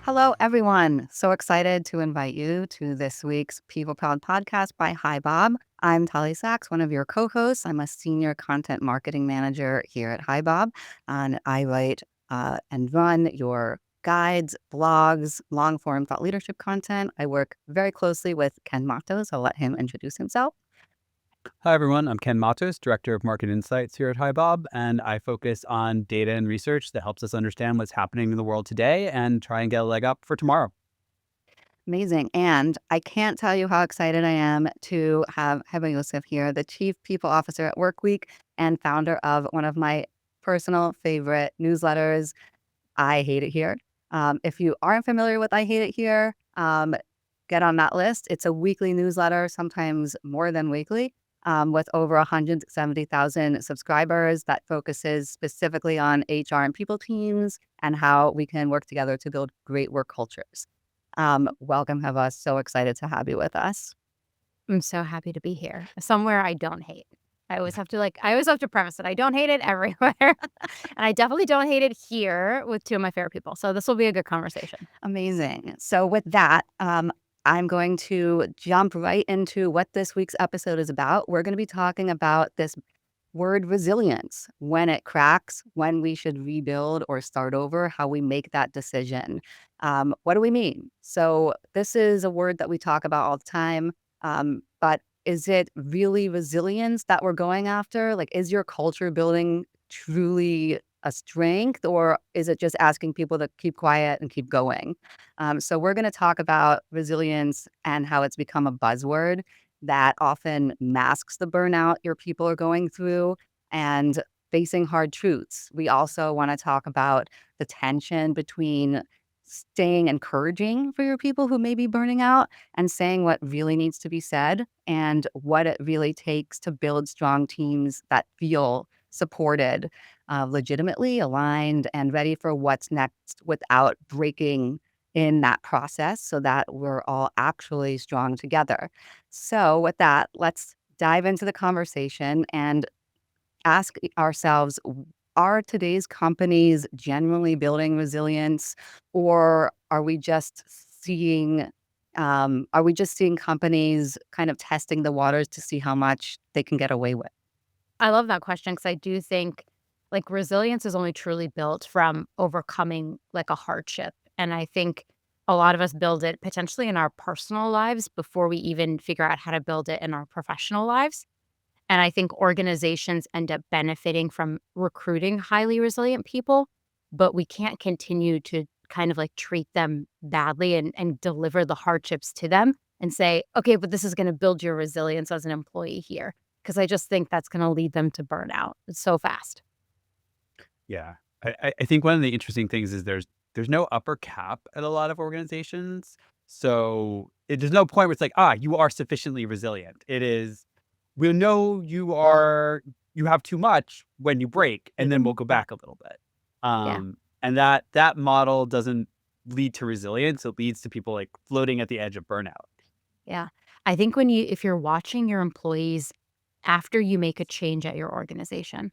Hello, everyone. So excited to invite you to this week's People Proud podcast by HiBob. I'm Tali Sachs, one of your co-hosts. I'm a senior content marketing manager here at HiBob, and I write and run your guides, blogs, long-form thought leadership content. I work very closely with Ken Matos. I'll let him introduce himself. Hi, everyone. I'm Ken Matos, Director of Market Insights here at HiBob, and I focus on data and research that helps us understand what's happening in the world today and try and get a leg up for tomorrow. Amazing. And I can't tell you how excited I am to have Hebba Youssef here, the Chief People Officer at Workweek and founder of one of my personal favorite newsletters, I Hate It Here. If you aren't familiar with I Hate It Here, get on that list. It's a weekly newsletter, sometimes more than weekly, with over 170,000 subscribers that focuses specifically on HR and people teams and how we can work together to build great work cultures. Welcome, Heva. So excited to have you with us. I'm so happy to be here. Somewhere I don't hate. I always have to preface it. I don't hate it everywhere. And I definitely don't hate it here with two of my favorite people. So this will be a good conversation. Amazing. So with that, I'm going to jump right into what this week's episode is about. We're going to be talking about this word resilience, when it cracks, when we should rebuild or start over, how we make that decision. What do we mean? So this is a word that we talk about all the time, but is it really resilience that we're going after? Like, is your culture building truly a strength, or is it just asking people to keep quiet and keep going? So we're going to talk about resilience and how it's become a buzzword that often masks the burnout your people are going through and facing hard truths. We also want to talk about the tension between staying encouraging for your people who may be burning out and saying what really needs to be said and what it really takes to build strong teams that feel supported, legitimately aligned, and ready for what's next without breaking in that process so that we're all actually strong together. So, with that, let's dive into the conversation and ask ourselves, are today's companies generally building resilience, or are we just seeing companies kind of testing the waters to see how much they can get away with? I love that question because I do think like resilience is only truly built from overcoming like a hardship. And I think a lot of us build it potentially in our personal lives before we even figure out how to build it in our professional lives. And I think organizations end up benefiting from recruiting highly resilient people, but we can't continue to kind of like treat them badly and deliver the hardships to them and say, okay, but this is going to build your resilience as an employee here. Because I just think that's going to lead them to burnout so fast. Yeah. I think one of the interesting things is there's no upper cap at a lot of organizations. So there's no point where it's like, you are sufficiently resilient. It is, we'll know you have too much when you break, and then we'll go back a little bit. Yeah. And that model doesn't lead to resilience. It leads to people like floating at the edge of burnout. Yeah. I think if you're watching your employees after you make a change at your organization,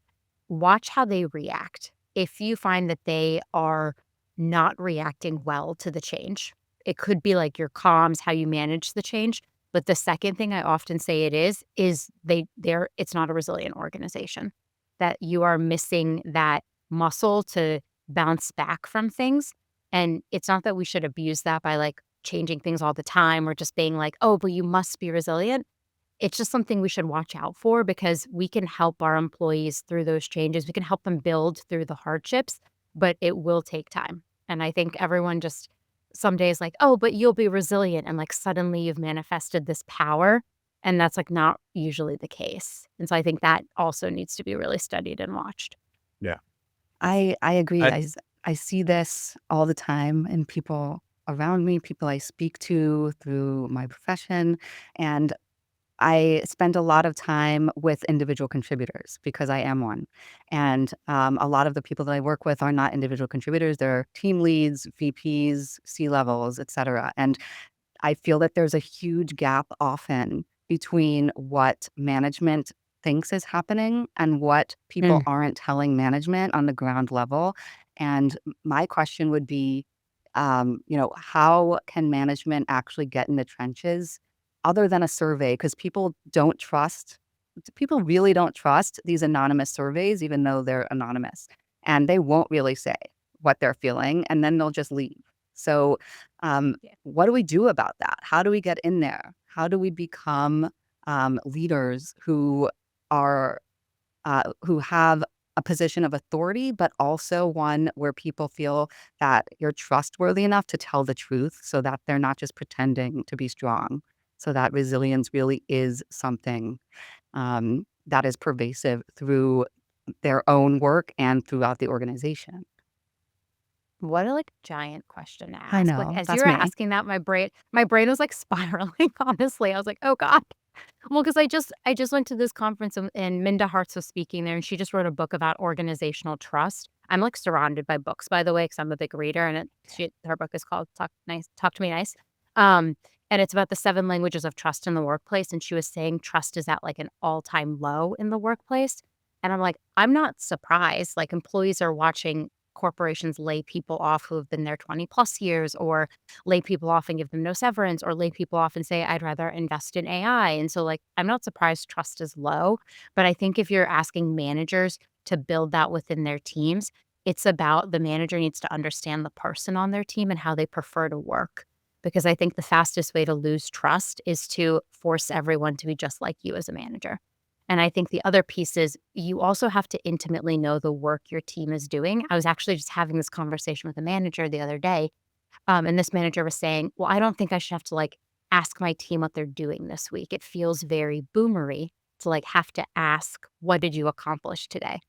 watch how they react. If you find that they are not reacting well to the change, it could be like your comms, how you manage the change. But the second thing I often say it is it's not a resilient organization, that you are missing that muscle to bounce back from things. And it's not that we should abuse that by like changing things all the time or just being like, oh, but you must be resilient. It's just something we should watch out for because we can help our employees through those changes. We can help them build through the hardships, but it will take time. And I think everyone just some days like, oh, but you'll be resilient. And like suddenly you've manifested this power. And that's like not usually the case. And so I think that also needs to be really studied and watched. Yeah. I agree. I, I see this all the time in people around me, people I speak to through my profession. And I spend a lot of time with individual contributors because I am one. And a lot of the people that I work with are not individual contributors. They're team leads, VPs, C levels, et cetera. And I feel that there's a huge gap often between what management thinks is happening and what people Mm. aren't telling management on the ground level. And my question would be, how can management actually get in the trenches other than a survey? Because people really don't trust these anonymous surveys, even though they're anonymous, and they won't really say what they're feeling, and then they'll just leave. So, Yeah. what do we do about that? How do we get in there? How do we become leaders who have a position of authority, but also one where people feel that you're trustworthy enough to tell the truth so that they're not just pretending to be strong, so that resilience really is something that is pervasive through their own work and throughout the organization. What a, like, giant question to I ask. Like, know, as you that's were me. asking that, my brain was, like, spiraling, honestly. I was like, "Oh god." Well, because I just went to this conference and Minda Harts was speaking there, and she just wrote a book about organizational trust. I'm, like, surrounded by books, by the way, because 'cause I'm a big reader, and her book is called Talk to Me Nice. Um, and it's about the 7 languages of trust in the workplace, and she was saying trust is at, like, an all-time low in the workplace, and I'm like, I'm not surprised, like, employees are watching corporations lay people off who have been there 20 plus years, or lay people off and give them no severance, or lay people off and say, I'd rather invest in AI. And so, like, I'm not surprised trust is low. But I think if you're asking managers to build that within their teams, it's about the manager needs to understand the person on their team and how they prefer to work. Because I think the fastest way to lose trust is to force everyone to be just like you as a manager. And I think the other piece is you also have to intimately know the work your team is doing. I was actually just having this conversation with a manager the other day, and this manager was saying, "Well, I don't think I should have to, like, ask my team what they're doing this week. It feels very boomery to, like, have to ask, 'What did you accomplish today?'"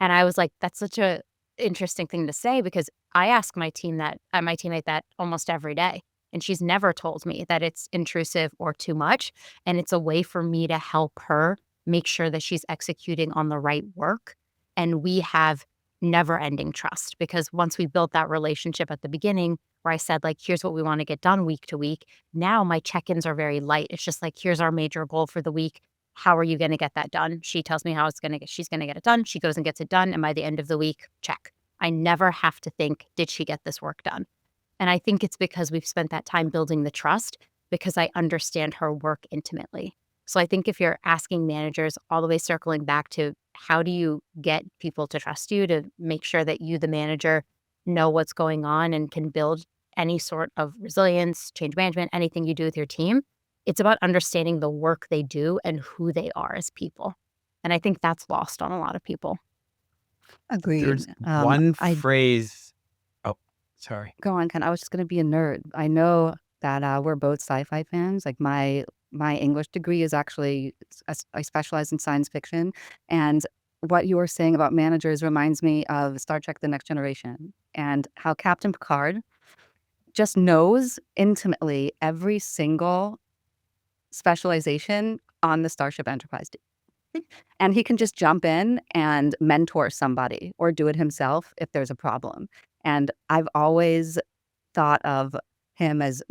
And I was like, "That's such a interesting thing to say," because I ask my teammate that almost every day, and she's never told me that it's intrusive or too much, and it's a way for me to help her make sure that she's executing on the right work, and we have never-ending trust, because once we built that relationship at the beginning where I said, like, "Here's what we wanna get done week to week," now my check-ins are very light. It's just like, "Here's our major goal for the week. How are you gonna get that done?" She tells me how she's gonna get it done. She goes and gets it done, and by the end of the week, check. I never have to think, "Did she get this work done?" And I think it's because we've spent that time building the trust, because I understand her work intimately. So I think if you're asking managers, all the way circling back to how do you get people to trust you, to make sure that you, the manager, know what's going on and can build any sort of resilience, change management, anything you do with your team, it's about understanding the work they do and who they are as people. And I think that's lost on a lot of people. Agreed. There's one I phrase. Oh, sorry. Go on, Ken. I was just gonna be a nerd. I know that we're both sci-fi fans. Like my English degree is actually I specialize in science fiction, and what you were saying about managers reminds me of Star Trek: The Next Generation and how Captain Picard just knows intimately every single specialization on the Starship Enterprise. And he can just jump in and mentor somebody or do it himself if there's a problem. And I've always thought of him as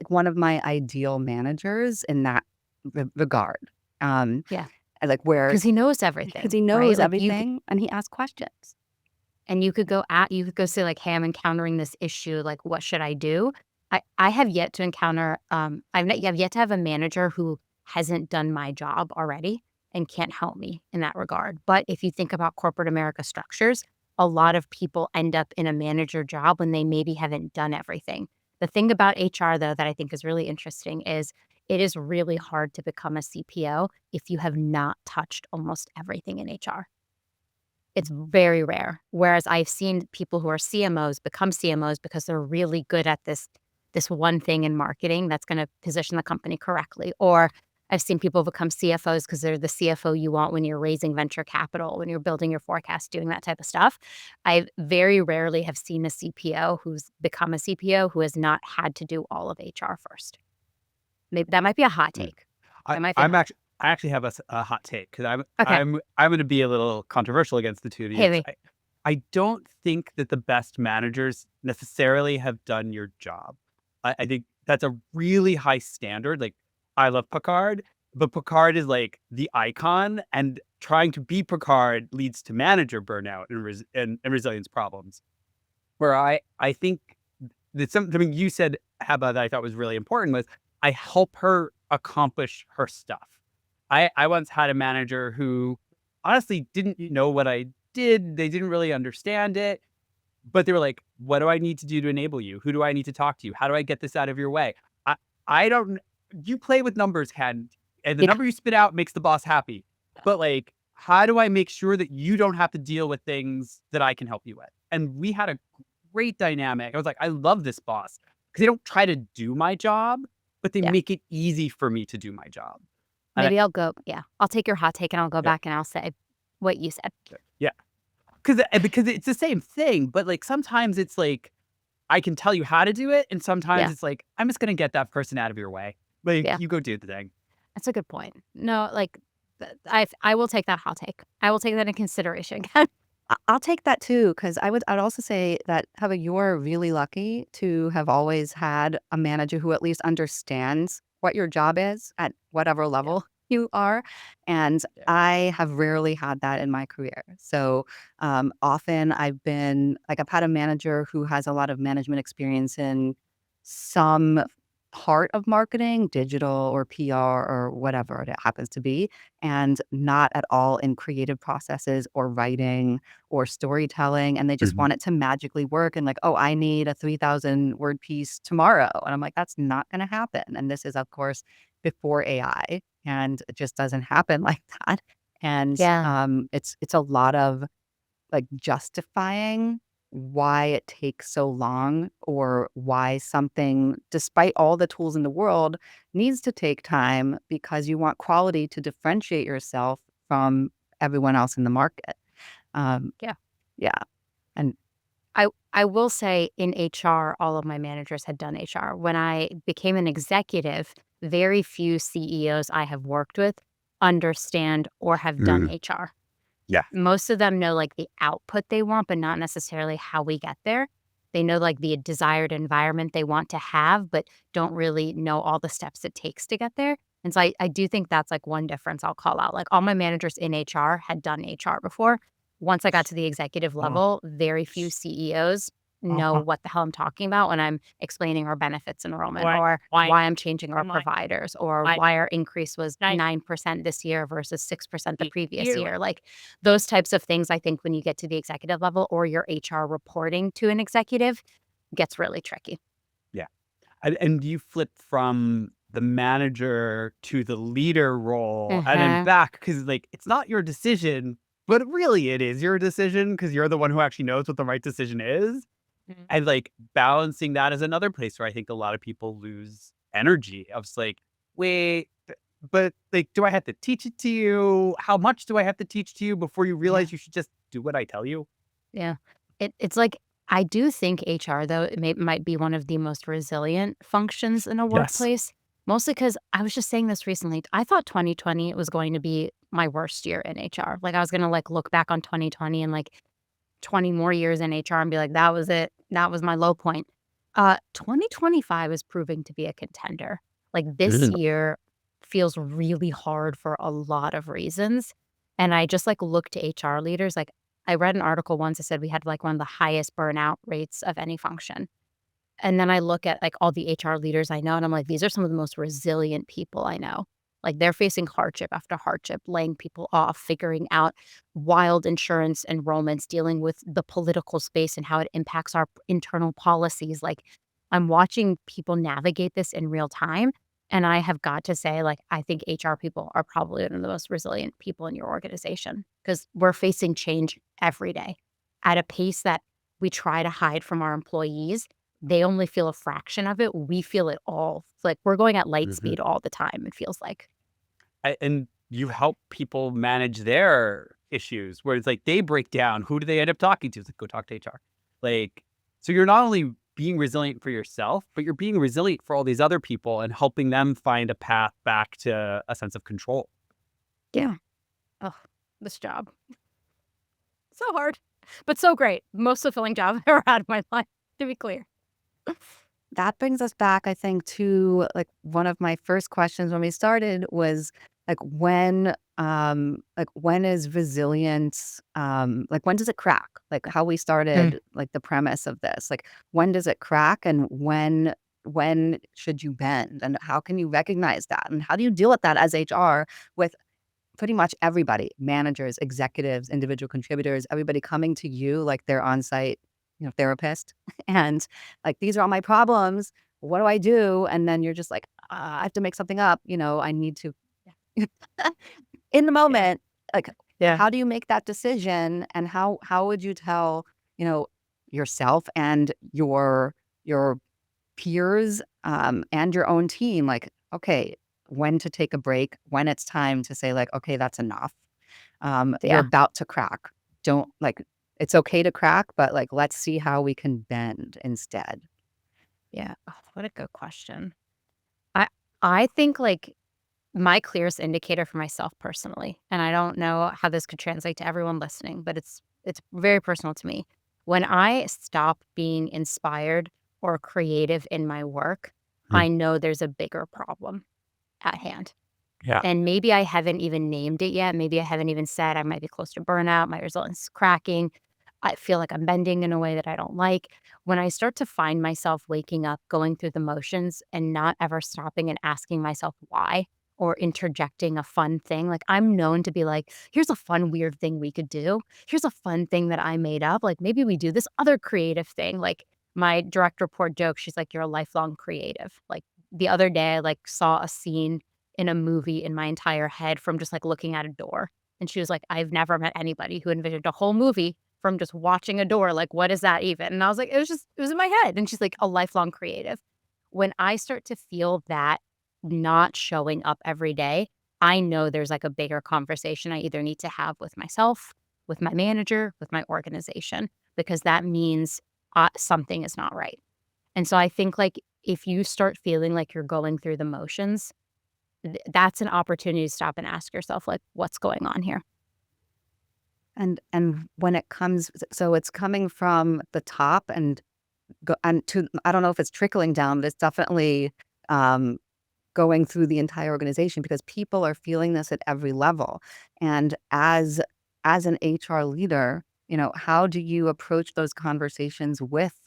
one of my ideal managers in that regard. Um, Yeah. and like where Because he knows because everything, he right? knows Like you everything and he asks questions. And you could go say like, "Hey, I'm encountering this issue, like, what should I do?" I have yet to encounter, I've yet to have a manager who hasn't done my job already and can't help me in that regard. But if you think about corporate America structures, a lot of people end up in a manager job when they maybe haven't done everything. The thing about HR, though, that I think is really interesting is it is really hard to become a CPO if you have not touched almost everything in HR. It's very rare, whereas I've seen people who are CMOs become CMOs because they're really good at this one thing in marketing that's gonna position the company correctly, or I've seen people become CFOs because they're the CFO you want when you're raising venture capital, when you're building your forecast, doing that type of stuff. I very rarely have seen a CPO who's become a CPO who has not had to do all of HR first. Maybe that might be a hot Mm. take. That might be a hot take. I actually have a hot take because Okay. I'm going to be a little controversial against the two of you. Hit 'Cause me. I don't think that the best managers necessarily have done your job. I think that's a really high standard. Like, I love Picard, but Picard is like the icon, and trying to be Picard leads to manager burnout and resilience problems. Where I think something you said, Hebba, that I thought was really important was I help her accomplish her stuff. I once had a manager who honestly didn't know what I did. They didn't really understand it, but they were like, "What do I need to do to enable you? Who do I need to talk to you? How do I get this out of your way?" I I don't. You play with numbers, Ken, and the Yeah. number you spit out makes the boss happy. But like, how do I make sure that you don't have to deal with things that I can help you with? And we had a great dynamic. I was like, I love this boss because they don't try to do my job, but they Yeah. make it easy for me to do my job. And Maybe I'll take your hot take and I'll go yeah, back and I'll say what you said. yeah, because it's the same thing, but like sometimes it's like I can tell you how to do it, and sometimes Yeah. it's like I'm just gonna get that person out of your way. Like Yeah. you go do the thing. That's a good point. No, like, I will take that hot take. I will take that in consideration. I'll take that too, because I'd also say that, Heather, you're really lucky to have always had a manager who at least understands what your job is at whatever Yeah. level you are. And Yeah. I have rarely had that in my career. So often I've had a manager who has a lot of management experience in some part of marketing, digital or PR or whatever it happens to be, and not at all in creative processes or writing or storytelling, and they just Mhm. want it to magically work and like, "Oh, I need a 3,000 word piece tomorrow." And I'm like, "That's not gonna happen." And this is, of course, before AI, and it just doesn't happen like that. And, Yeah. it's a lot of, like, justifying why it takes so long or why something, despite all the tools in the world, needs to take time because you want quality to differentiate yourself from everyone else in the market. Um, Yeah. yeah, and I will say in HR, all of my managers had done HR. When I became an executive, very few CEOs I have worked with understand or have done Mm. HR. Yeah. Most of them know, like, the output they want, but not necessarily how we get there. They know, like, the desired environment they want to have, but don't really know all the steps it takes to get there. And so I do think that's, like, one difference I'll call out. Like, all my managers in HR had done HR before. Once I got to the executive Oh. level, very few CEOs know Uh-huh. what the hell I'm talking about when I'm explaining our benefits enrollment Why? or Why? why I'm changing our I'm like, providers or I why our increase was I 9% this year versus 6% the previous you. year. Like, those types of things, I think when you get to the executive level or your HR reporting to an executive gets really tricky. Yeah. And you flip from the manager to the leader role and then Mhm. back because like it's not your decision, but really it is your decision because you're the one who actually knows what the right decision is. Mhm. And like balancing that is another place where I think a lot of people lose energy. I was like, wait, but like, do I have to teach it to you? How much do I have to teach to you before you Yeah. realize you should just do what I tell you? Yeah. It's like I do think HR, though, might be one of the most resilient functions in a Yes. workplace, mostly because I was just saying this recently. I thought 2020 was going to be my worst year in HR. Like, I was gonna, like, look back on 2020 and, like, 20 more years in HR and be like, "That was it. That was my low point." 2025 is proving to be a contender. Like, this Mm. year feels really hard for a lot of reasons, and I just, like, look to HR leaders. Like, I read an article once that said we had, like, one of the highest burnout rates of any function. And then I look at, like, all the HR leaders I know, and I'm like, "These are some of the most resilient people I know." Like, they're facing hardship after hardship, laying people off, figuring out wild insurance enrollments, dealing with the political space and how it impacts our internal policies. Like, I'm watching people navigate this in real time, and I have got to say, like, I think HR people are probably one of the most resilient people in your organization because 'cause we're facing change every day at a pace that we try to hide from our employees. They only feel a fraction of it, we feel it all. It's like we're going at light Mhm. speed all the time, it feels like. And you help people manage their issues where it's like they break down. Who do they end up talking to? It's like, go talk to HR. Like, so you're not only being resilient for yourself, but you're being resilient for all these other people and helping them find a path back to a sense of control. Yeah. Oh, this job. So hard, but so great. Most fulfilling job I've ever had in my life, to be clear. that brings us back, I think, to, like, one of my first questions when we started was, when is resilience, when does it crack? Like how we Mm. started, like the premise of this, like when does it crack and when should you bend and how can you recognize that? And how do you deal with that as HR with pretty much everybody, managers, executives, individual contributors, everybody coming to you like they're on-site, therapist, and like, "These are all my problems. What do I do?" And then you're just like, I have to make something up, I need to." In the Yeah. moment, like, Yeah. how do you make that decision, and how would you tell, you know, yourself and your peers, and your own team, like, okay, when to take a break, when it's time to say, like, okay, that's enough. You're Yeah. about to crack. Don't like it's okay to crack, but like, let's see how we can bend instead. Yeah. Oh, what a good question. I I think, like, my clearest indicator for myself personally, and I don't know how this could translate to everyone listening, but it's very personal to me. When I stop being inspired or creative in my work, Mm. I know there's a bigger problem at hand. Yeah. And maybe I haven't even named it yet. Maybe I haven't even said I might be close to burnout, my resilience is cracking. I feel like I'm bending in a way that I don't like. When I start to find myself waking up, going through the motions and not ever stopping and asking myself why or interjecting a fun thing, like I'm known to be like, here's a fun, weird thing we could do. Here's a fun thing that I made up. Like maybe we do this other creative thing. Like my direct report joke, she's like, you're a lifelong creative. Like the other day, I like saw a scene in a movie in my entire head from just, like, looking at a door, and she was like, "I've never met anybody who envisioned a whole movie from just watching a door, like, what is that even?" And I was like, it was in my head," and she's like, "A lifelong creative." When I start to feel that not showing up every day, I know there's, like, a bigger conversation I either need to have with myself, with my manager, with my organization, because that means, something is not right, and so I think, like, if you start feeling like you're going through the motions, that's an opportunity to stop and ask yourself, like, "What's going on here?" And when it comes so it's coming from the top and to I don't know if it's trickling down, but it's definitely, um, going through the entire organization because people are feeling this at every level. And as an HR leader, how do you approach those conversations with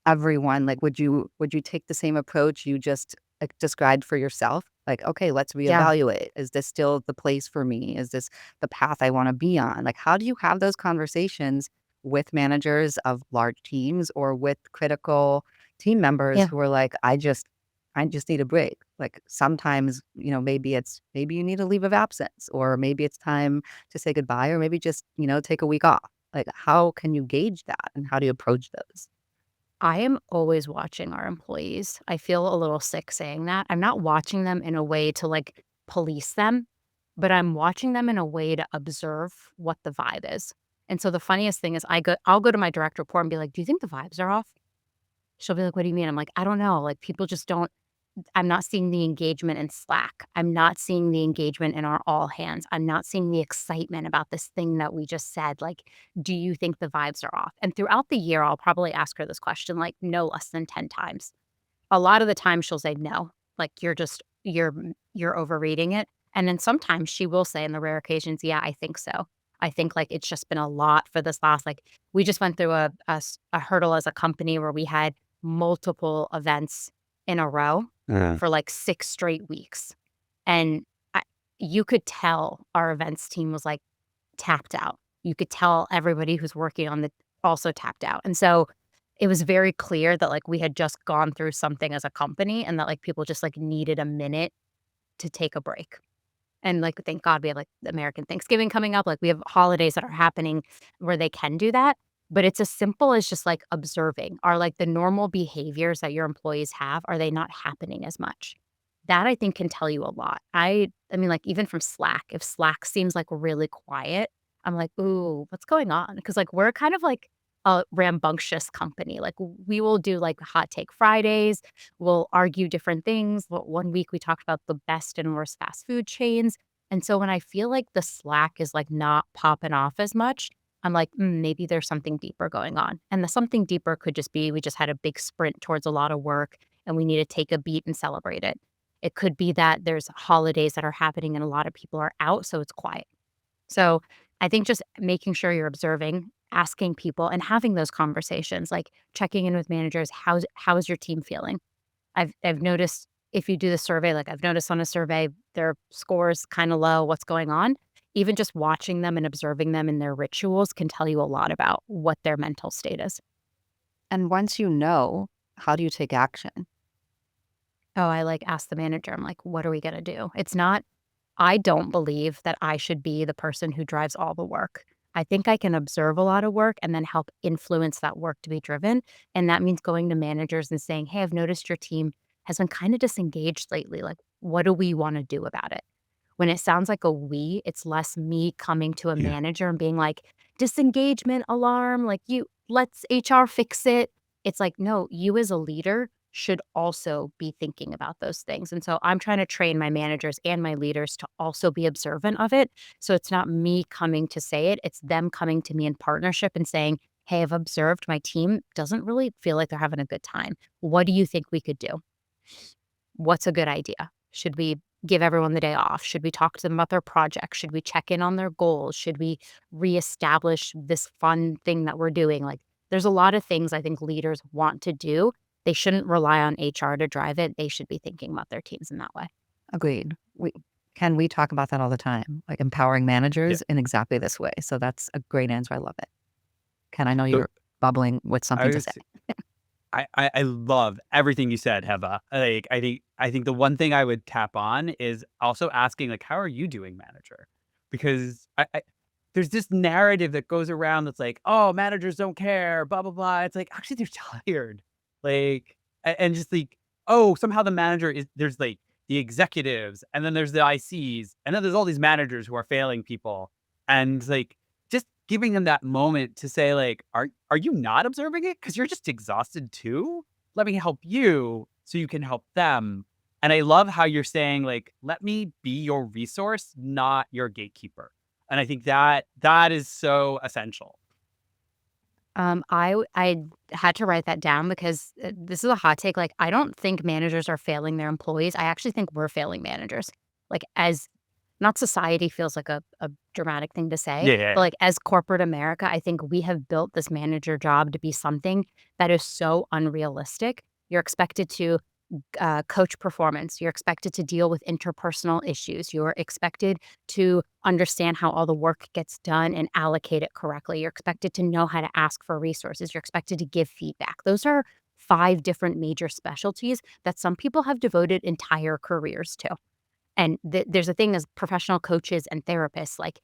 everyone? Like, would you take the same approach you just, like, described for yourself? Like, "Okay, let's Yeah, reevaluate. Is this still the place for me? Is this the path I wanna be on?" Like, how do you have those conversations with managers of large teams or with critical team members yeah. who are like, I just need a break." Like, sometimes, maybe you need a leave of absence, or maybe it's time to say goodbye, or maybe just, take a week off. Like, how can you gauge that, and how do you approach those? I am always watching our employees. I feel a little sick saying that. I'm not watching them in a way to, like, police them, but I'm watching them in a way to observe what the vibe is. And so the funniest thing is I'll go to my direct report and be like, "Do you think the vibes are off?" She'll be like, "What do you mean?" I'm like, "I don't know, like, people just don't I'm not seeing the engagement in Slack. I'm not seeing the engagement in our all hands. I'm not seeing the excitement about this thing that we just said. Like, do you think the vibes are off?" And throughout the year, I'll probably ask her this question like no less than 10 times. A lot of the time she'll say no, like you're overreading it. And then sometimes she will say in the rare occasions, yeah, I think so. I think like it's just been a lot for this last like we just went through a hurdle as a company where we had multiple events in a row Mm. for like 6 straight weeks. And I you could tell our events team was, like, tapped out. You could tell everybody who's working on the also tapped out. And so, it was very clear that, like, we had just gone through something as a company and that, like, people just, like, needed a minute to take a break. And, like, thank God we have, like, American Thanksgiving coming up, like, we have holidays that are happening where they can do that, but it's as simple as just, like, observing. Are, like, the normal behaviors that your employees have, are they not happening as much? That I think can tell you a lot. I mean, like, even from Slack, if Slack seems, like, really quiet, I'm like, "Ooh, what's going on?" Because like, we're kind of like a rambunctious company. Like, we will do, like, hot take Fridays, we'll argue different things. One week we talked about the best and worst fast food chains, and so when I feel like the Slack is, like, not popping off as much, I'm like, maybe there's something deeper going on." And the something deeper could just be we just had a big sprint towards a lot of work, and we need to take a beat and celebrate it. It could be that there's holidays that are happening and a lot of people are out, so it's quiet. So I think just making sure you're observing, asking people, and having those conversations, like checking in with managers. How's your team feeling? I've noticed if you do the survey, like I've noticed on a survey, their scores kind of low. What's going on? Even just watching them and observing them in their rituals can tell you a lot about what their mental state is. And once you know, how do you take action? Oh, I like ask the manager. I'm like, what are we gonna do? It's not. I don't believe that I should be the person who drives all the work. I think I can observe a lot of work and then help influence that work to be driven. And that means going to managers and saying, hey, I've noticed your team has been kind of disengaged lately. Like, what do we want to do about it? When it sounds like a we, it's less me coming to a Yeah. manager and being like, disengagement alarm, like let's HR fix it. It's like, no, you as a leader should also be thinking about those things. And so I'm trying to train my managers and my leaders to also be observant of it. So it's not me coming to say it, it's them coming to me in partnership and saying, hey, I've observed my team doesn't really feel like they're having a good time. What do you think we could do? What's a good idea? Should we give everyone the day off? Should we talk to them about their project? Should we check in on their goals? Should we reestablish this fun thing that we're doing? Like, there's a lot of things I think leaders want to do. They shouldn't rely on HR to drive it. They should be thinking about their teams in that way. Agreed. We talk about that all the time, like empowering Yeah. managers in exactly this way. So that's a great answer. I love it. Ken, I know So you're bubbling with I something to was say. I love everything you said, Heba. Like, I think the one thing I would tap on is also asking, like, how are you doing, manager? Because there's this narrative that goes around that's like, oh, managers don't care, blah blah blah. It's like actually they're tired, like, and just like, oh, somehow the manager is there's like the executives, and then there's the ICs, and then there's all these managers who are failing people, and like just giving them that moment to say, like, are you not observing it? Because you're just exhausted too. Let me help you so you can help them. And I love how you're saying, like, let me be your resource, not your gatekeeper. And I think that is so essential. I had to write that down because this is a hot take. Like, I don't think managers are failing their employees. I actually think we're failing managers. Like, as not society feels like a dramatic thing to say, Yeah, yeah, but like as corporate America, I think we have built this manager job to be something that is so unrealistic. You're expected to coach performance. You're expected to deal with interpersonal issues. You're expected to understand how all the work gets done and allocate it correctly. You're expected to know how to ask for resources. You're expected to give feedback. Those are 5 different major specialties that some people have devoted entire careers to. And there's a thing as professional coaches and therapists, like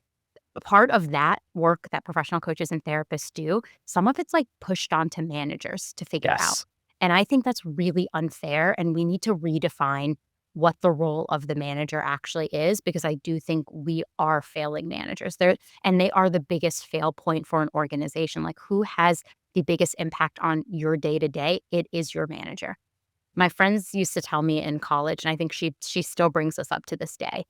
a part of that work that professional coaches and therapists do, some of it's like pushed onto managers to figure out. yes, And I think that's really unfair. And we need to redefine what the role of the manager actually is, because I do think we are failing managers there. And they are the biggest fail point for an organization. Like, who has the biggest impact on your day to day? It is your manager. My friends used to tell me in college, and I think she still brings this up to this day.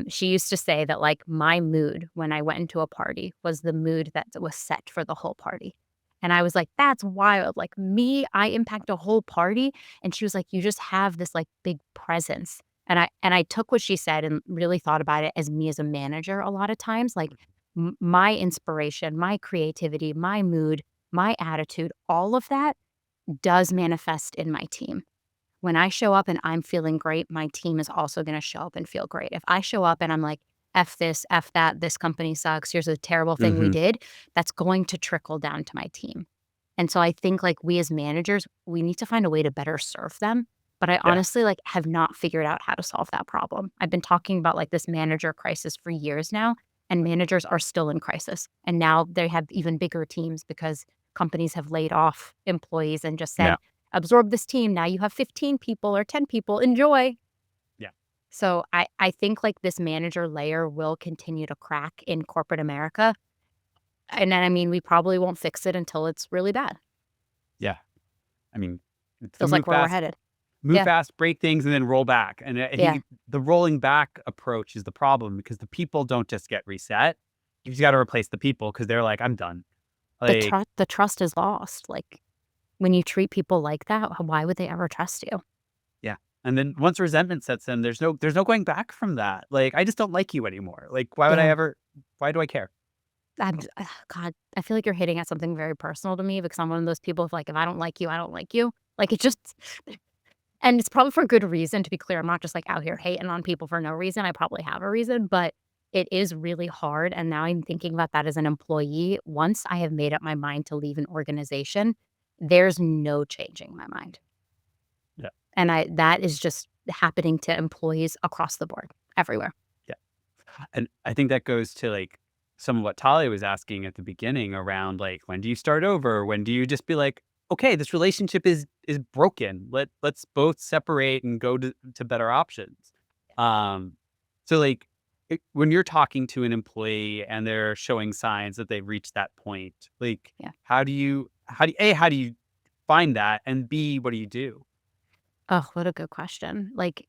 She used to say that, like, my mood when I went into a party was the mood that was set for the whole party. And I was like, "That's wild. Like, me, I impact a whole party." And she was like, "You just have this, like, big presence." And I took what she said and really thought about it as me as a manager a lot of times. Like, my inspiration, my creativity, my mood, my attitude, all of that does manifest in my team. When I show up and I'm feeling great, my team is also gonna show up and feel great. If I show up and I'm like, "F this, F that, this company sucks, here's a terrible thing we hmm did," that's going to trickle down to my team. And so I think, like, we as managers, we need to find a way to better serve them, but I yeah, honestly, like, have not figured out how to solve that problem. I've been talking about, like, this manager crisis for years now, and managers are still in crisis. And now they have even bigger teams because companies have laid off employees and just yeah, said, absorb this team. Now you have 15 people or 10 people. Enjoy. yeah. So I think like this manager layer will continue to crack in corporate America. And then, I mean, we probably won't fix it until it's really bad. Yeah. I mean, it's the Feels like where we're headed. move Yeah. fast, break things, and then roll back. And I Yeah. think the rolling back approach is the problem because the people don't just get reset. You just got to replace the people because they're like, I'm done. Like, The trust is lost. Like, when you treat people like that, why would they ever trust you? yeah. And then once resentment sets in, there's no going back from that. Like, I just don't like you anymore. Like, Yeah. why do I care? God, I feel like you're hitting at something very personal to me because I'm one of those people, if I don't like you, I don't like you. Like, it just and it's probably for good reason, to be clear. I'm not just, like, out here hating on people for no reason. I probably have a reason, but it is really hard, and now I'm thinking about that as an employee. Once I have made up my mind to leave an organization, there's no changing my mind. Yeah. And that is just happening to employees across the board, everywhere. Yeah. And I think that goes to, like, some of what Tali was asking at the beginning around, like, when do you start over? When do you just be like, "Okay, this relationship is broken. Let's both separate and go to better options." Um, so, like, when you're talking to an employee and they're showing signs that they've reached that point, like, Yeah. how do you find that? And B, what do you do? Oh, what a good question. Like,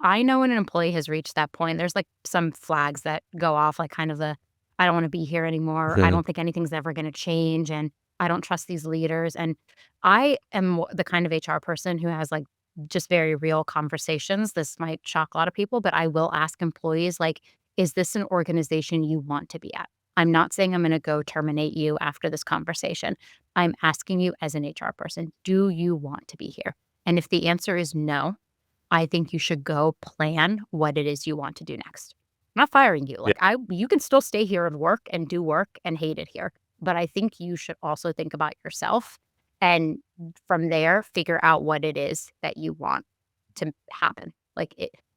I know when an employee has reached that point, there's, like, some flags that go off, like, kind of "I don't wanna be here anymore. I don't think anything's ever gonna change, and I don't trust these leaders," and I am the kind of HR person who has, like, just very real conversations. This might shock a lot of people, but I will ask employees, like, "Is this an organization you want to be at?" I'm not saying I'm gonna go terminate you after this conversation. I'm asking you as an HR person, "Do you want to be here?" And if the answer is no, I think you should go plan what it is you want to do next. I'm not firing you. Yeah. You can still stay here and work and do work and hate it here. But I think you should also think about yourself and from there figure out what it is that you want to happen.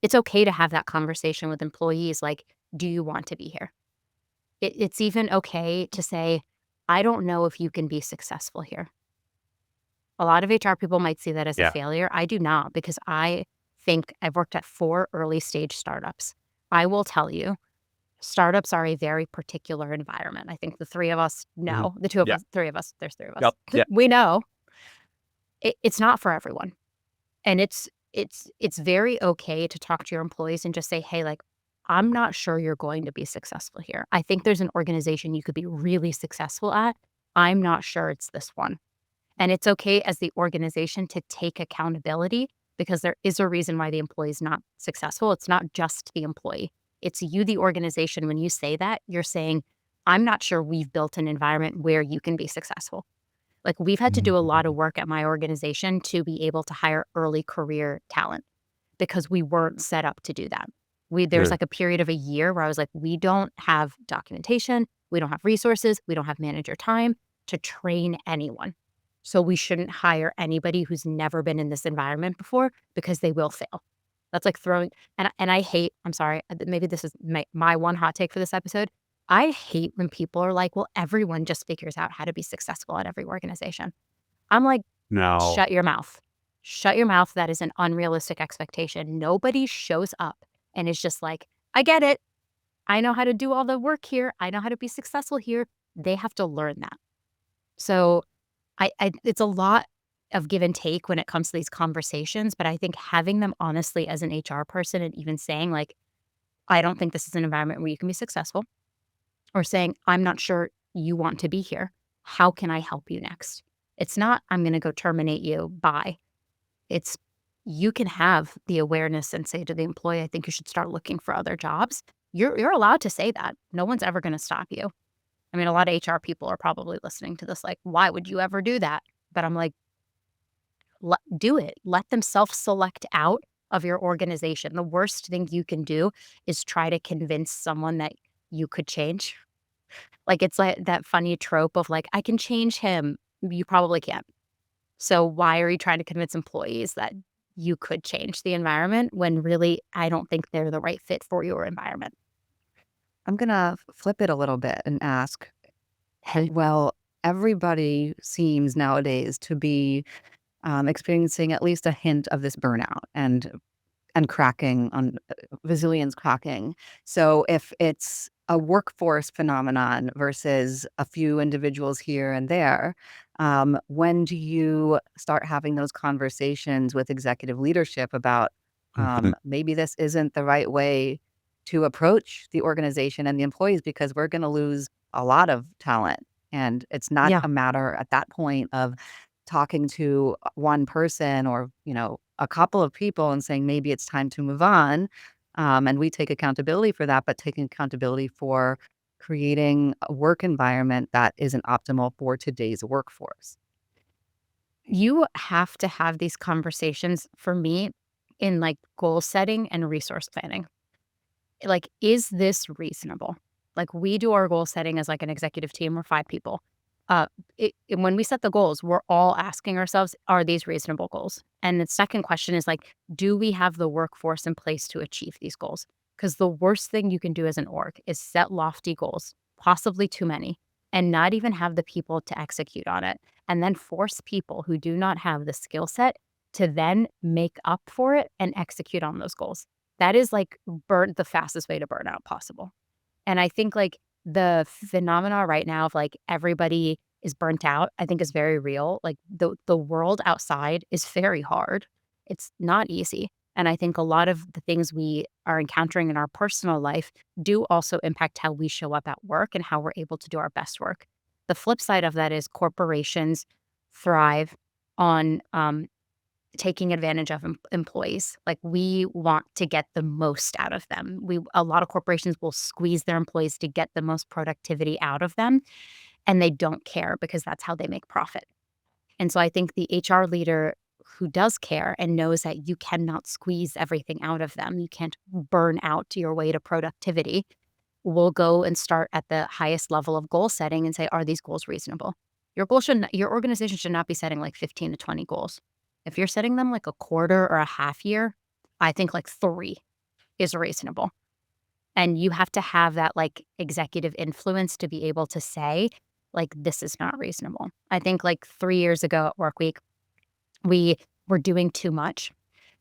It's okay to have that conversation with employees. Like, do you want to be here? It's even okay to say, I don't know if you can be successful here. A lot of HR people might see that as a Yeah. failure. I do not, because I think I've worked at 4 early stage startups. I will tell you, startups are a very particular environment. I think the 3 of us Mhm. know, the 2 of Yeah. us, 3 of us, there's 3 of us. Yep. Yeah. We know it's not for everyone. And it's very okay to talk to your employees and just say, "Hey, like, I'm not sure you're going to be successful here. I think there's an organization you could be really successful at. I'm not sure it's this one." And it's okay as the organization to take accountability because there is a reason why the employee is not successful. It's not just the employee. It's you, the organization. When you say that, you're saying, I'm not sure we've built an environment where you can be successful. Like, we've had to do a lot of Mhm. work at my organization to be able to hire early career talent because we weren't set up to do that. There's Yeah. like a period of a year where I was like, we don't have documentation, we don't have resources, we don't have manager time to train anyone. So we shouldn't hire anybody who's never been in this environment before because they will fail. That's like throwing and I hate, I'm sorry, maybe this is my one hot take for this episode. I hate when people are like, well, everyone just figures out how to be successful at every organization. I'm like, No. shut your mouth. Shut your mouth. That is an unrealistic expectation. Nobody shows up and is just like, I get it. I know how to do all the work here. I know how to be successful here. They have to learn that. So it's a lot of give and take when it comes to these conversations, but I think having them honestly as an HR person and even saying like, I don't think this is an environment where you can be successful, or saying, I'm not sure you want to be here. How can I help you next? It's not, I'm going to go terminate you. Bye. It's you can have the awareness and say to the employee, I think you should start looking for other jobs. You're allowed to say that. No one's ever going to stop you. I mean, a lot of HR people are probably listening to this like, why would you ever do that? But I'm like, do it. Let them self-select out of your organization. The worst thing you can do is try to convince someone that you could change. Like, it's like that funny trope of like, I can change him. You probably can't. So why are you trying to convince employees that you could change the environment when really I don't think they're the right fit for your environment? I'm gonna flip it a little bit and ask, hey, well, everybody seems nowadays to be experiencing at least a hint of this burnout and cracking on resilience cracking. So if it's a workforce phenomenon versus a few individuals here and there, when do you start having those conversations with executive leadership about Mhm. maybe this isn't the right way to approach the organization and the employees because we're going to lose a lot of talent. And it's not Yeah. a matter at that point of talking to one person or, a couple of people and saying maybe it's time to move on. And we take accountability for that, but taking accountability for creating a work environment that isn't optimal for today's workforce. You have to have these conversations for me in like goal setting and resource planning. Like, is this reasonable? Like, we do our goal setting as like an executive team. We're 5 people. Uh, when we set the goals, we're all asking ourselves, are these reasonable goals? And the second question is like, do we have the workforce in place to achieve these goals? Because the worst thing you can do as an org is set lofty goals, possibly too many, and not even have the people to execute on it. And then force people who do not have the skill set to then make up for it and execute on those goals. That is like the fastest way to burnout possible. And I think like the phenomena right now of like everybody is burnt out, I think is very real. Like the world outside is very hard. It's not easy. And I think a lot of the things we are encountering in our personal life do also impact how we show up at work and how we're able to do our best work. The flip side of that is corporations thrive on taking advantage of employees. Like, we want to get the most out of them. A lot of corporations will squeeze their employees to get the most productivity out of them, and they don't care because that's how they make profit. And so I think the HR leader who does care and knows that you cannot squeeze everything out of them, you can't burn out your way to productivity, will go and start at the highest level of goal setting and say, are these goals reasonable? Your organization should not be setting like 15 to 20 goals. If you're setting them like a quarter or a half year, I think like 3 is reasonable. And you have to have that like executive influence to be able to say, like, this is not reasonable. I think like 3 years ago at Workweek, we were doing too much.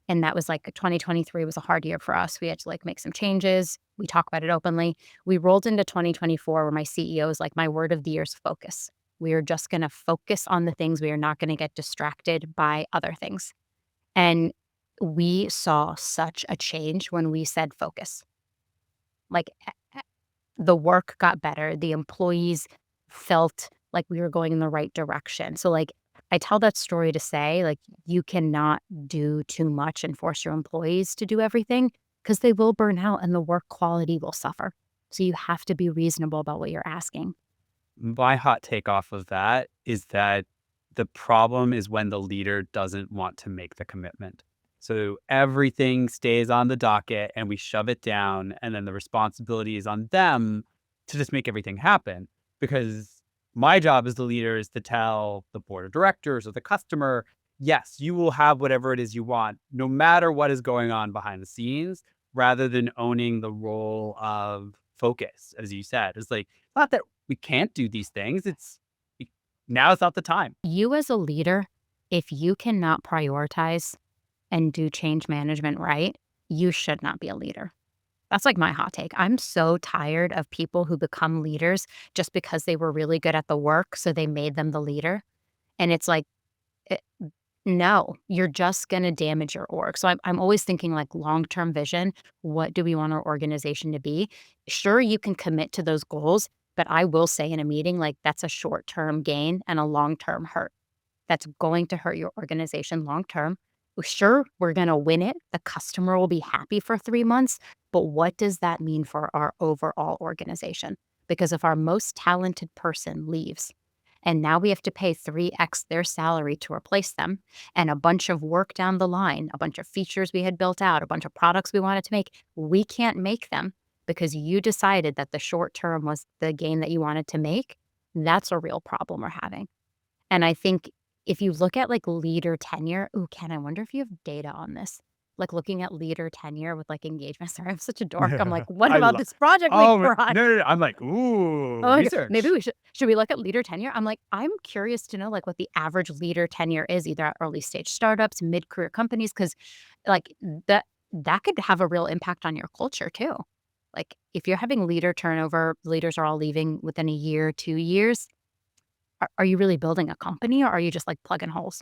And that was like 2023 was a hard year for us. We had to like make some changes. We talk about it openly. We rolled into 2024 where my CEO is like, my word of the year is focus. We are just going to focus on the things. We are not going to get distracted by other things. And we saw such a change when we said focus. Like, the work got better. The employees felt like we were going in the right direction. So like, I tell that story to say, like, you cannot do too much and force your employees to do everything because they will burn out and the work quality will suffer. So you have to be reasonable about what you're asking. My hot take off of that is that the problem is when the leader doesn't want to make the commitment. So everything stays on the docket and we shove it down, and then the responsibility is on them to just make everything happen. Because my job as the leader is to tell the board of directors or the customer, yes, you will have whatever it is you want, no matter what is going on behind the scenes, rather than owning the role of focus, as you said. It's like, not that we can't do these things. Now is not the time. You as a leader, if you cannot prioritize and do change management right, you should not be a leader. That's like my hot take. I'm so tired of people who become leaders just because they were really good at the work, so they made them the leader. And it's like, eh, no, you're just going to damage your org. So I'm always thinking like long-term vision. What do we want our organization to be? Sure, you can commit to those goals, but I will say in a meeting, like, that's a short-term gain and a long-term hurt. That's going to hurt your organization long-term. Sure, we're going to win it. The customer will be happy for 3 months, but what does that mean for our overall organization? Because if our most talented person leaves, and now we have to pay 3x their salary to replace them, and a bunch of work down the line, a bunch of features we had built out, a bunch of products we wanted to make, we can't make them because you decided that the short term was the gain that you wanted to make. That's a real problem we're having. And I think if you look at like leader tenure, ooh, Ken, I wonder if you have data on this. Like looking at leader tenure with like engagement. Sorry, I'm such a dork. I'm like, what I about love. this project we Oh no, brought? no, no! I'm like, ooh, Oh, maybe research. we should we look at leader tenure? I'm like, I'm curious to know like what the average leader tenure is, either at early stage startups, mid-career companies, because like that could have a real impact on your culture too. Like if you're having leader turnover, leaders are all leaving within a year, 2 years. Are you really building a company or are you just like plugging holes?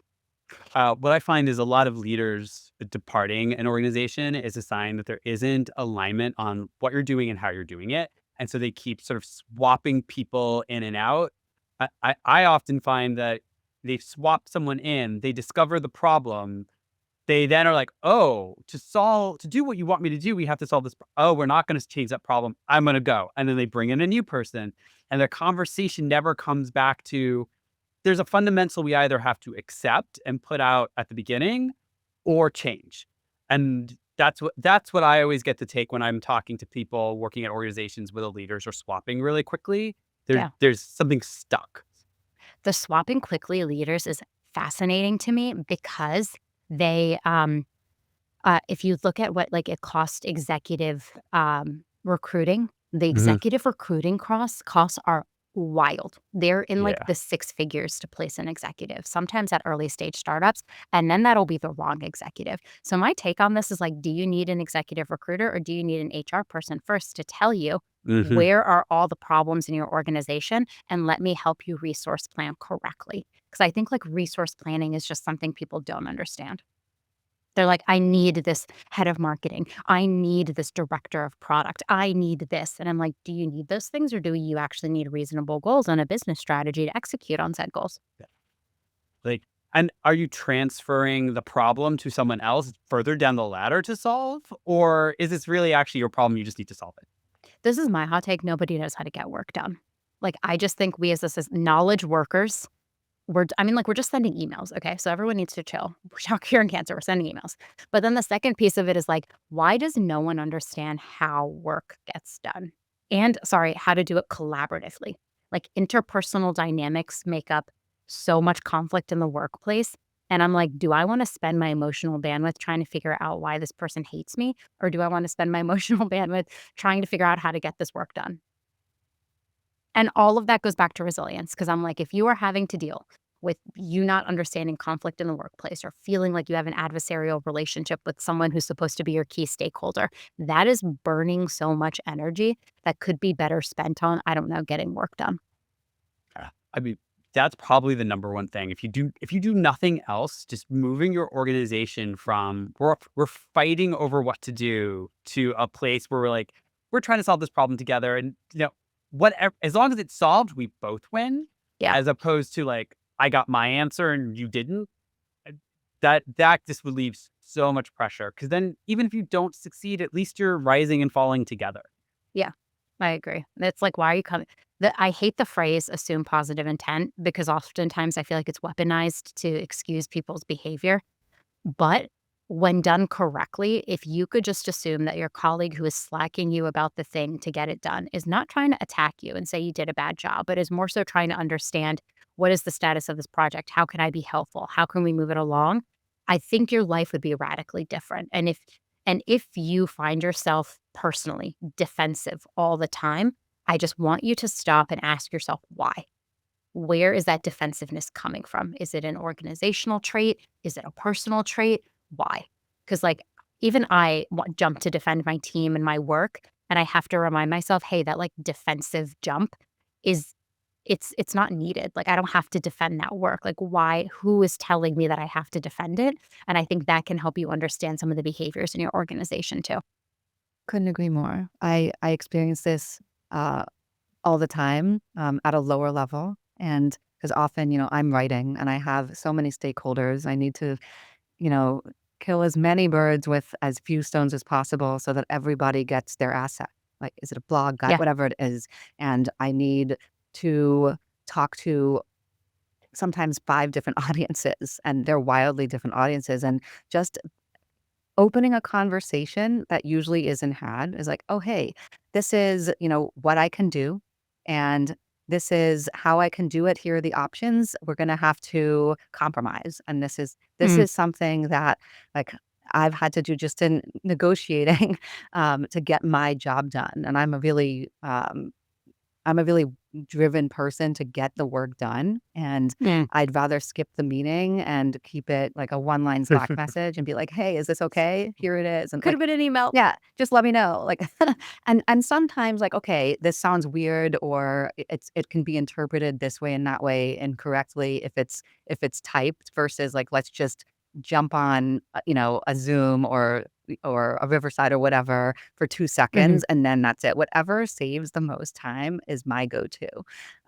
What I find is a lot of leaders departing an organization is a sign that there isn't alignment on what you're doing and how you're doing it. And so they keep sort of swapping people in and out. I often find that they swap someone in, they discover the problem. They then are like, oh, to do what you want me to do, we have to solve this. Oh, we're not going to change that problem. I'm going to go. And then they bring in a new person, and the conversation never comes back to, there's a fundamental we either have to accept and put out at the beginning or change. And that's what I always get to take when I'm talking to people working at organizations where the leaders are swapping really quickly. Yeah. There's something stuck. The swapping quickly leaders is fascinating to me because they, if you look at what like it cost executive recruiting, the Mhm. executive recruiting costs are wild. They're in like Yeah. the six figures to place an executive, sometimes at early stage startups, and then that'll be the wrong executive. So my take on this is like, do you need an executive recruiter or do you need an HR person first to tell you Mhm. where are all the problems in your organization and let me help you resource plan correctly? Because I think like resource planning is just something people don't understand. They're like, I need this head of marketing. I need this director of product. I need this. And I'm like, do you need those things or do you actually need reasonable goals and a business strategy to execute on said goals? Like, and are you transferring the problem to someone else further down the ladder to solve? Or is this really actually your problem? You just need to solve it. This is my hot take. Nobody knows how to get work done. Like, I just think we as this as knowledge workers, we're just sending emails. Okay. So everyone needs to chill. We're not curing cancer. We're sending emails. But then the second piece of it is like, why does no one understand how work gets done? And sorry, how to do it collaboratively. Like interpersonal dynamics make up so much conflict in the workplace. And I'm like, do I want to spend my emotional bandwidth trying to figure out why this person hates me? Or do I want to spend my emotional bandwidth trying to figure out how to get this work done? And all of that goes back to resilience because I'm like, if you are having to deal with you not understanding conflict in the workplace or feeling like you have an adversarial relationship with someone who's supposed to be your key stakeholder, that is burning so much energy that could be better spent on, I don't know, getting work done. Yeah. I mean, that's probably the number one thing. If you do nothing else, just moving your organization from we're fighting over what to do to a place where we're like, we're trying to solve this problem together. And whatever, as long as it's solved, we both win, Yeah. as opposed to like, I got my answer and you didn't. uh, That just relieves so much pressure. Cause then even if you don't succeed, at least you're rising and falling together. Yeah, I agree. It's like, why are you coming? I hate the phrase assume positive intent because oftentimes I feel like it's weaponized to excuse people's behavior. But when done correctly, if you could just assume that your colleague who is slacking you about the thing to get it done is not trying to attack you and say you did a bad job, but is more so trying to understand what is the status of this project? How can I be helpful? How can we move it along? I think your life would be radically different. And if you find yourself personally defensive all the time, I just want you to stop and ask yourself why. Where is that defensiveness coming from? Is it an organizational trait? Is it a personal trait? Why? Because, like, even I jump to defend my team and my work, and I have to remind myself, hey, that like defensive jump is it's not needed. Like, I don't have to defend that work. Like, why? Who is telling me that I have to defend it? And I think that can help you understand some of the behaviors in your organization too. Couldn't agree more. I experience this uh, all the time at a lower level. And because often, I'm writing and I have so many stakeholders, I need to, you know, kill as many birds with as few stones as possible so that everybody gets their asset. Like, is it a blog, guide, Yeah. whatever it is. And I need to talk to sometimes five different audiences, and they're wildly different audiences. And just opening a conversation that usually isn't had is like, "Oh, hey, this is, what I can do, and this is how I can do it. Here are the options. We're gonna have to compromise, and this Mm, is something that, like, I've had to do just in negotiating, to get my job done, and I'm a really driven person to get the work done, and mm. I'd rather skip the meeting and keep it like a one-line Slack message and be like, "Hey, is this okay? Here it is." And Could like, have been an email. yeah, just let me know. Like, and sometimes like, okay, this sounds weird, or it can be interpreted this way and that way incorrectly if it's typed versus like, let's just jump on, a Zoom or a Riverside or whatever for 2 Mhm. seconds, and then that's it. Whatever saves the most time is my go-to.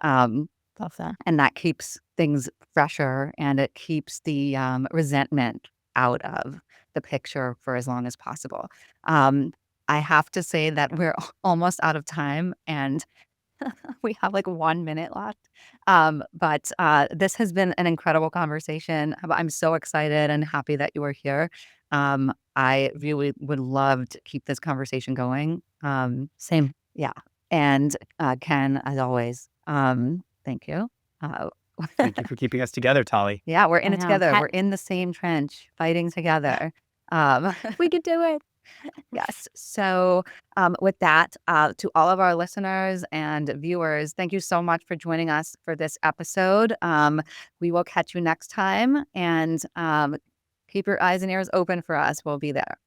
Um, Love that. And that keeps things fresher, and it keeps the resentment out of the picture for as long as possible. I have to say that we're almost out of time, and we have like 1 minute left. But this has been an incredible conversation. I'm so excited and happy that you are here. I really would love to keep this conversation going. Same. Yeah. And Ken, as always, thank you. Uh, Thank you for keeping us together, Tali. yeah, we're in I it know. together. We're in the same trench, fighting together. We could do it. Yes. So, with that, to all of our listeners and viewers, thank you so much for joining us for this episode. We will catch you next time, and keep your eyes and ears open for us. We'll be there.